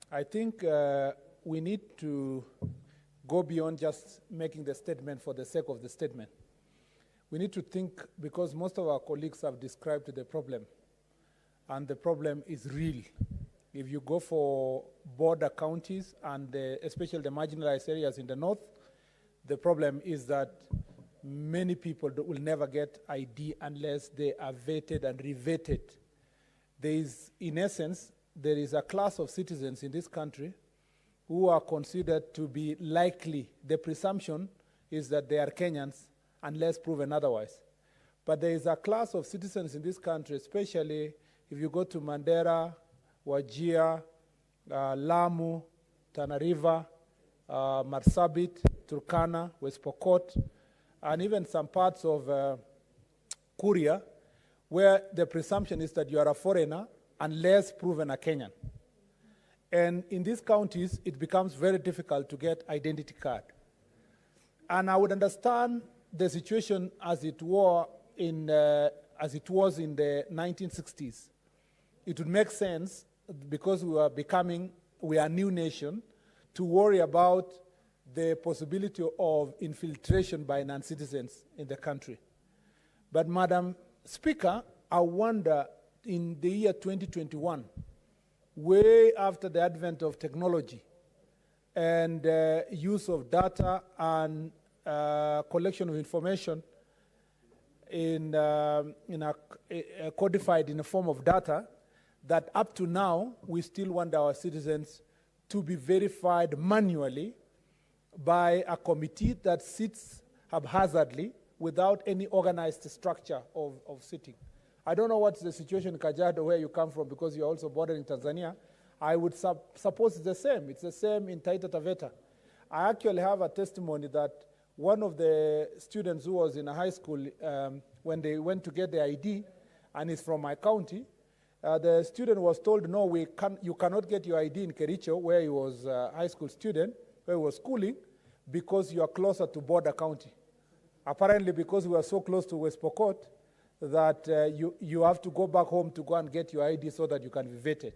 I think we need to go beyond just making the statement for the sake of the statement. We need to think, because most of our colleagues have described the problem, and the problem is real. If you go for border counties, and especially the marginalized areas in the north, the problem is that many people will never get ID unless they are vetted and re-vetted. There is, in essence, there is a class of citizens in this country who are considered to be likely. The presumption is that they are Kenyans unless proven otherwise. But there is a class of citizens in this country, especially if you go to Mandera, Wajir, Lamu, Tana River, Marsabit, Turkana, West Pokot, and even some parts of Kuria, where the presumption is that you are a foreigner unless proven a Kenyan. And in these counties, it becomes very difficult to get identity card. And I would understand the situation as it was in the 1960s. It would make sense, because we are a new nation, to worry about the possibility of infiltration by non-citizens in the country. But Madam Speaker, I wonder, in the year 2021, way after the advent of technology and use of data and collection of information codified in a form of data, that up to now, we still want our citizens to be verified manually by a committee that sits haphazardly without any organized structure of sitting. I don't know what's the situation in Kajiado, where you come from, because you're also bordering Tanzania. I would suppose it's the same. It's the same in Taita Taveta. I actually have a testimony that one of the students who was in a high school, when they went to get the ID, and is from my county, the student was told, no, you cannot get your ID in Kericho, where he was a high school student, where he was schooling, because you are closer to border county. Apparently, because we are so close to West Pokot, that you have to go back home to go and get your ID so that you can be vetted.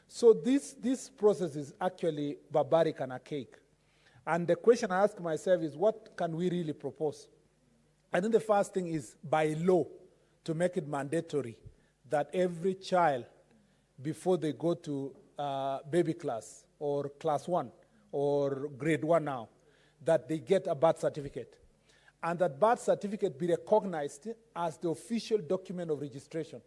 So this process is actually barbaric and archaic. And the question I ask myself is, what can we really propose? I think the first thing is, by law, to make it mandatory that every child, before they go to baby class or class 1 or grade 1 now, that they get a birth certificate. And that birth certificate be recognized as the official document of registration.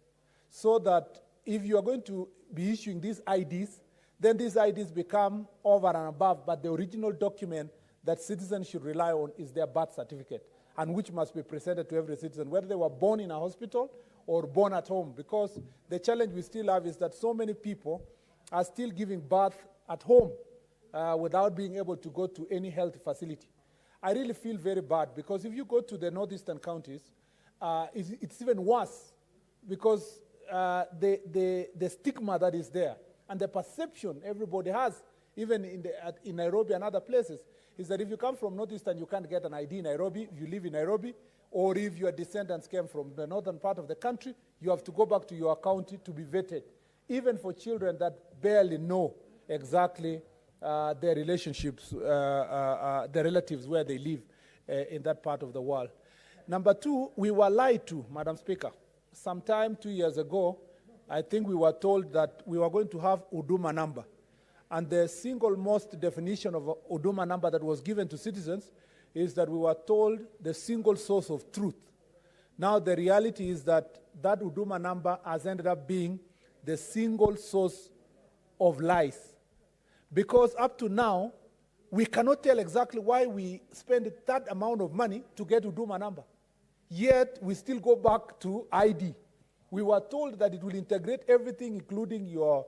So that if you are going to be issuing these IDs, then these IDs become over and above, but the original document that citizens should rely on is their birth certificate, and which must be presented to every citizen, whether they were born in a hospital or born at home. Because the challenge we still have is that so many people are still giving birth at home without being able to go to any health facility. I really feel very bad, because if you go to the northeastern counties, it's even worse, because the stigma that is there and the perception everybody has, even in Nairobi and other places, is that if you come from northeastern, you can't get an ID in Nairobi if you live in Nairobi, or if your descendants came from the northern part of the country, you have to go back to your county to be vetted, even for children that barely know exactly their relationships, the relatives where they live in that part of the world. Number two, we were lied to, Madam Speaker. Sometime 2 years ago, I think we were told that we were going to have Huduma number. And the single most definition of a Huduma number that was given to citizens is that we were told the single source of truth. Now the reality is that that Huduma number has ended up being the single source of lies. Because up to now, we cannot tell exactly why we spend that amount of money to get Huduma number. Yet, we still go back to ID. We were told that it will integrate everything, including your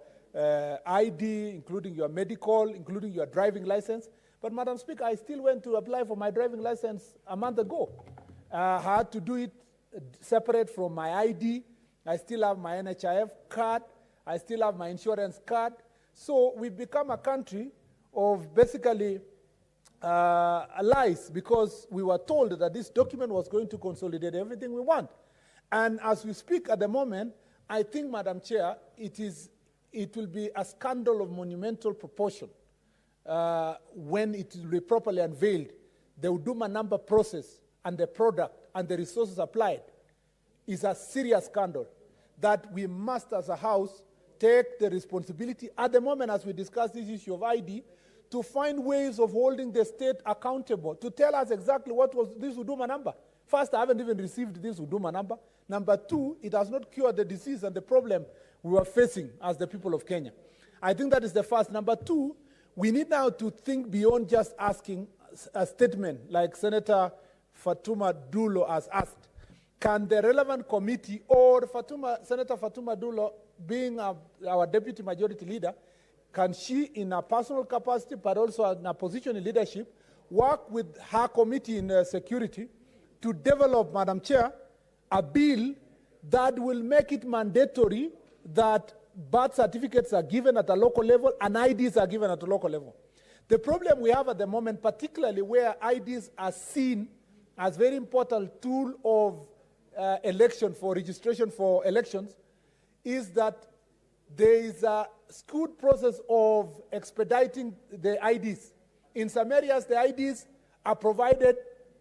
ID, including your medical, including your driving license. But Madam Speaker, I still went to apply for my driving license a month ago. I had to do it separate from my ID. I still have my NHIF card. I still have my insurance card. So we've become a country of basically lies, because we were told that this document was going to consolidate everything we want. And as we speak at the moment, I think, Madam Chair, it is it will be a scandal of monumental proportion when it will be properly unveiled. The Huduma number process and the product and the resources applied is a serious scandal that we must, as a House, take the responsibility at the moment as we discuss this issue of ID to find ways of holding the state accountable, to tell us exactly what was this Huduma number. First, I haven't even received this Huduma number. Number two, it has not cured the disease and the problem we were facing as the people of Kenya. I think that is the first. Number two, we need now to think beyond just asking a statement like Senator Fatuma Dulo has asked. Can the relevant committee or Senator Fatuma Dulo, being our deputy majority leader, can she, in a personal capacity, but also in a position in leadership, work with her committee in security to develop, Madam Chair, a bill that will make it mandatory that birth certificates are given at a local level and IDs are given at a local level. The problem we have at the moment, particularly where IDs are seen as very important tool of election for registration for elections, is that there is a skewed process of expediting the IDs. In some areas, the IDs are provided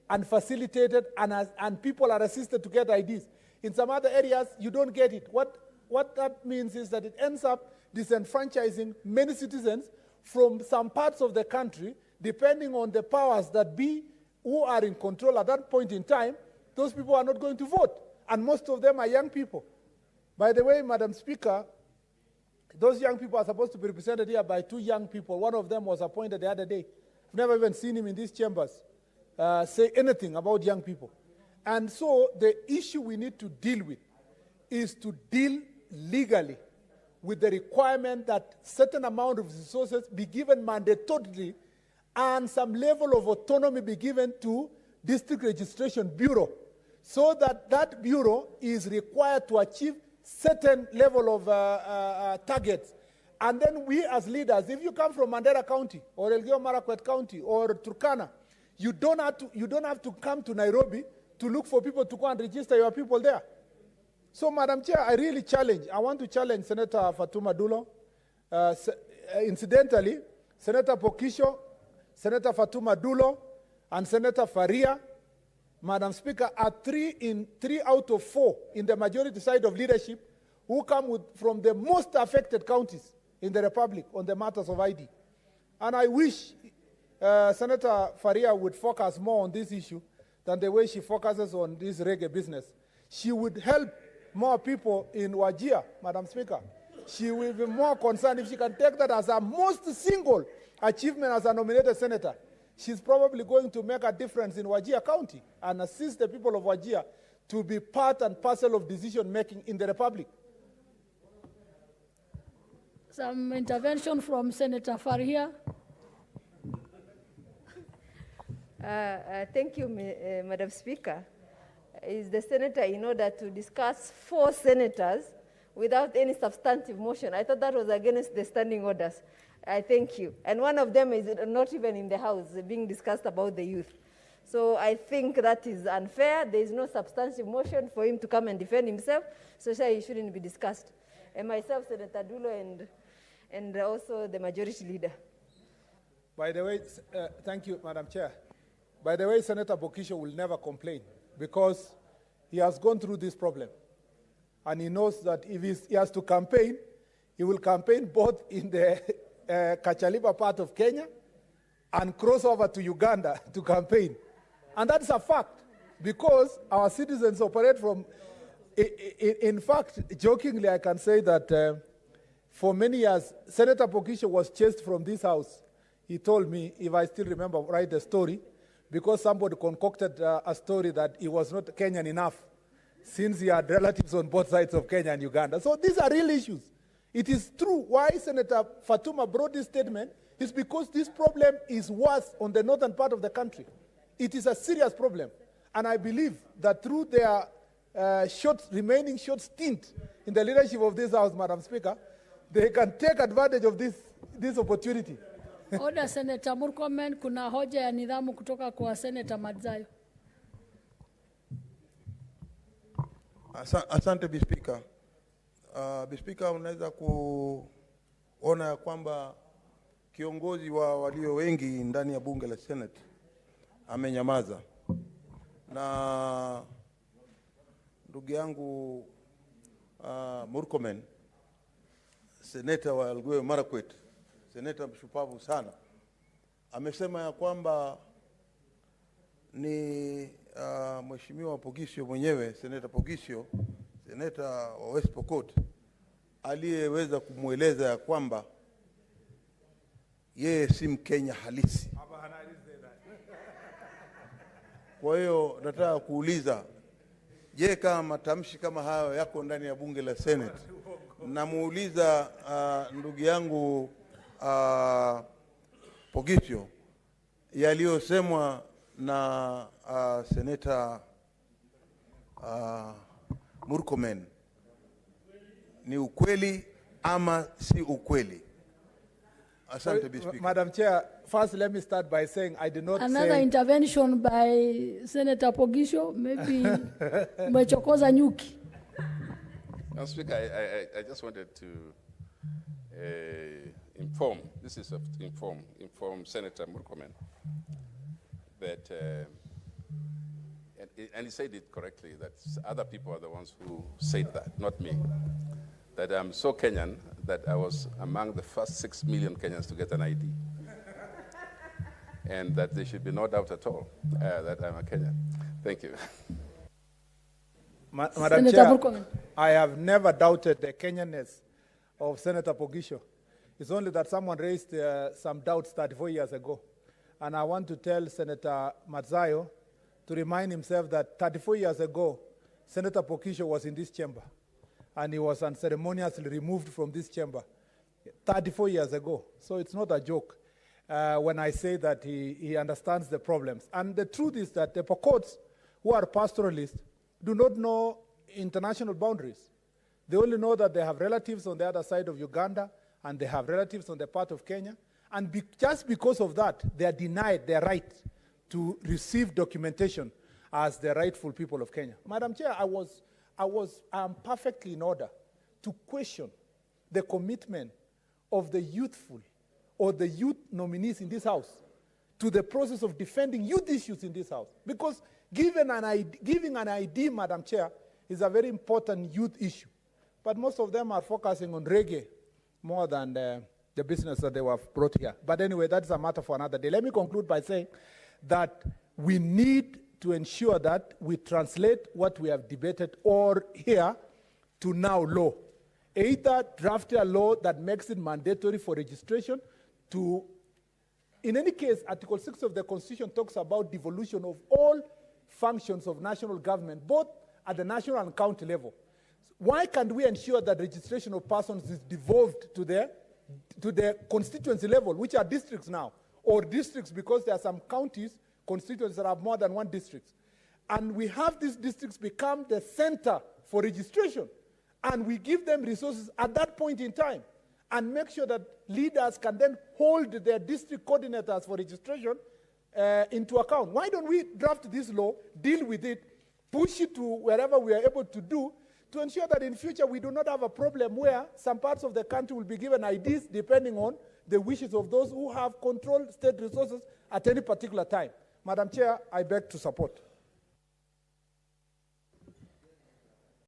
and facilitated, and people are assisted to get IDs. In some other areas, you don't get it. What that means is that it ends up disenfranchising many citizens from some parts of the country, depending on the powers that be who are in control at that point in time. Those people are not going to vote, and most of them are young people. By the way, Madam Speaker, those young people are supposed to be represented here by two young people. One of them was appointed the other day. I've never even seen him in these chambers say anything about young people. And so the issue we need to deal with is to deal legally with the requirement that certain amount of resources be given mandatorily and some level of autonomy be given to District Registration Bureau, so that that bureau is required to achieve certain level of targets. And then we as leaders, if you come from Mandera County or Elgeyo Marakwet County or Turkana, you don't have to come to Nairobi to look for people to go and register your people there. So, Madam Chair, I want to challenge Senator Fatuma Dulo. Incidentally, Senator Pokisho, Senator Fatuma Dulo, and Senator Faria, Madam Speaker, are three out of 4 in the majority side of leadership who come from the most affected counties in the Republic on the matters of ID. And I wish Senator Faria would focus more on this issue than the way she focuses on this reggae business. She would help more people in Wajir, Madam Speaker. She will be more concerned if she can take that as her most single achievement as a nominated senator. She's probably going to make a difference in Wajir County and assist the people of Wajir to be part and parcel of decision-making in the Republic. Some intervention from Senator Faria. Thank you, Madam Speaker. Is the senator in order to discuss 4 senators without any substantive motion? I thought that was against the standing orders. I thank you. And one of them is not even in the House, being discussed about the youth. So I think that is unfair. There is no substantive motion for him to come and defend himself, so he shouldn't be discussed. And myself, Senator Dulo, and also the majority leader. By the way, thank you, Madam Chair. By the way, Senator Bokisho will never complain because he has gone through this problem. And he knows that if he has to campaign, he will campaign both in the Kachaliba part of Kenya and cross over to Uganda to campaign. And that's a fact because our citizens operate from, in fact, jokingly, I can say that for many years, Senator Pokisho was chased from this house. He told me, if I still remember right the story, because somebody concocted a story that he was not Kenyan enough since he had relatives on both sides of Kenya and Uganda. So these are real issues. It is true. Why Senator Fatuma brought this statement is because this problem is worse on the northern part of the country. It is a serious problem. And I believe that through their remaining short stint in the leadership of this House, Madam Speaker, they can take advantage of this opportunity. Order, Senator Murkomen, kuna hoja ya nidhamu kutoka kwa Senator Madzayo. Asante, Speaker. Speaker, unaweza ona ya kwamba kiongozi wa walio wengi ndani ya bunge la Senate amenyamaza, na ndugu yangu Murkomen, seneta wa Elgeyo Marakwet, seneta mshupavu sana, amesema ya kwamba ni Mheshimiwa Pogisio mwenyewe, seneta Pogisio, seneta wa West Pokot, aliyeweza kumueleza ya kwamba yeye si Mkenya halisi. Kwa hiyo nataka kuuliza, je, kama matamshi kama hayo yako ndani ya bunge la Senate? Namuuliza ndugu yangu Pogisio, yaliyosemwa na seneta Murkomen ni ukweli ama si ukweli? Asante, Speaker. Madam Chair, first let me start by saying I did not Another say... intervention by Senator Pogisho, maybe umechokoza nyuki. Madam Speaker, I just wanted to inform Senator Murkomen that, and he said it correctly, that other people are the ones who said that, not me. That I'm so Kenyan that I was among the first 6 million Kenyans to get an ID. And that there should be no doubt at all that I'm a Kenyan. Thank you. Madam Senator Chair, Murkomen. I have never doubted the Kenyanness of Senator Pogisho. It's only that someone raised some doubts 34 years ago. And I want to tell Senator Matzayo to remind himself that 34 years ago, Senator Pogisho was in this chamber. And he was unceremoniously removed from this chamber 34 years ago. So it's not a joke when I say that he understands the problems. And the truth is that the Pokots, who are pastoralists, do not know international boundaries. They only know that they have relatives on the other side of Uganda and they have relatives on the part of Kenya. And just because of that, they are denied their right to receive documentation as the rightful people of Kenya. Madam Chair, I'm perfectly in order to question the commitment of the youthful or the youth nominees in this House to the process of defending youth issues in this House. Because giving an ID, Madam Chair, is a very important youth issue. But most of them are focusing on reggae more than the business that they were brought here. But anyway, that's a matter for another day. Let me conclude by saying that we need to ensure that we translate what we have debated or here to now law. Either draft a law that makes it mandatory for registration to, in any case, Article 6 of the Constitution talks about devolution of all functions of national government, both at the national and county level. Why can't we ensure that registration of persons is devolved to the constituency level, which are districts now, or districts because there are some counties, constituencies that have more than one district. And we have these districts become the center for registration. And we give them resources at that point in time and make sure that leaders can then hold their district coordinators for registration into account. Why don't we draft this law, deal with it, push it to wherever we are able to do, to ensure that in future we do not have a problem where some parts of the country will be given IDs depending on the wishes of those who have controlled state resources at any particular time. Madam Chair, I beg to support.